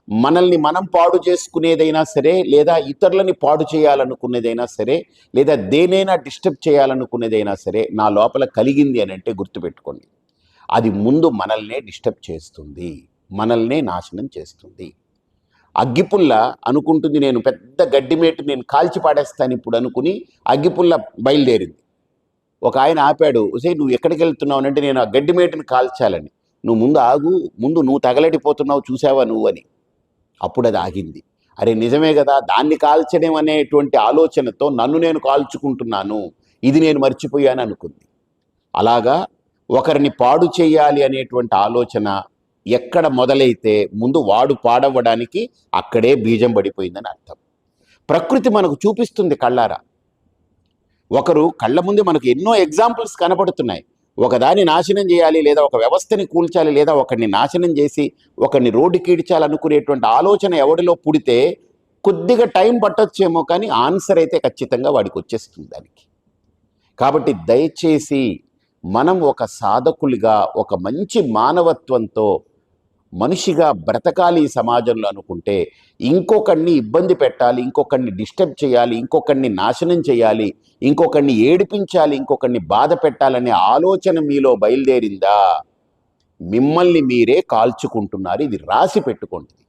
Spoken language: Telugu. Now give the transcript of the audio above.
మనల్ని మనం పాడు చేసుకునేదైనా సరే, లేదా ఇతరులని పాడు చేయాలనుకునేదైనా సరే, లేదా దేనైనా డిస్టర్బ్ చేయాలనుకునేదైనా సరే నా లోపల కలిగింది అని అంటే గుర్తుపెట్టుకోండి, అది ముందు మనల్నే డిస్టర్బ్ చేస్తుంది, మనల్నే నాశనం చేస్తుంది. అగ్గిపుల్ల అనుకుంటుంది నేను పెద్ద గడ్డిమేటు నేను కాల్చి పాడేస్తాను ఇప్పుడు అనుకుని అగ్గిపుల్ల బయలుదేరింది. ఒక ఆయన ఆపాడు, "ఒసే నువ్వు ఎక్కడికి వెళ్తున్నావు అంటే నేను ఆ గడ్డిమేటుని కాల్చాలని." "నువ్వు ముందు ఆగు, ముందు నువ్వు తగలడిపోతున్నావు చూసావా నువ్వు" అని. అప్పుడు అది ఆగింది. అరే నిజమే కదా, దాన్ని కాల్చడం అనేటువంటి ఆలోచనతో నన్ను నేను కాల్చుకుంటున్నాను, ఇది నేను మర్చిపోయాను అనుకుంది. అలాగా ఒకరిని పాడు చేయాలి అనేటువంటి ఆలోచన ఎక్కడ మొదలైతే ముందు వాడు పాడవ్వడానికి అక్కడే బీజం పడిపోయిందని అర్థం. ప్రకృతి మనకు చూపిస్తుంది కళ్ళారా. ఒకరు కళ్ళ ముందే మనకు ఎన్నో ఎగ్జాంపుల్స్ కనపడుతున్నాయి. ఒకదాన్ని నాశనం చేయాలి, లేదా ఒక వ్యవస్థని కూల్చాలి, లేదా ఒకరిని నాశనం చేసి ఒకరిని రోడ్డుకి ఈడ్చాలనుకునేటువంటి ఆలోచన ఎవడిలో పుడితే కొద్దిగా టైం పట్టొచ్చేమో, కానీ ఆన్సర్ అయితే ఖచ్చితంగా వాడికి వచ్చేస్తుంది దానికి. కాబట్టి దయచేసి మనం ఒక సాధకులుగా, ఒక మంచి మానవత్వంతో మనిషిగా బ్రతకాలి ఈ సమాజంలో అనుకుంటే, ఇంకొకరిని ఇబ్బంది పెట్టాలి, ఇంకొకరిని డిస్టర్బ్ చేయాలి, ఇంకొకరిని నాశనం చేయాలి, ఇంకొకరిని ఏడిపించాలి, ఇంకొకరిని బాధ పెట్టాలనే ఆలోచన మీలో బయలుదేరిందా, మిమ్మల్ని మీరే కాల్చుకుంటున్నారు. ఇది రాసి పెట్టుకోండి.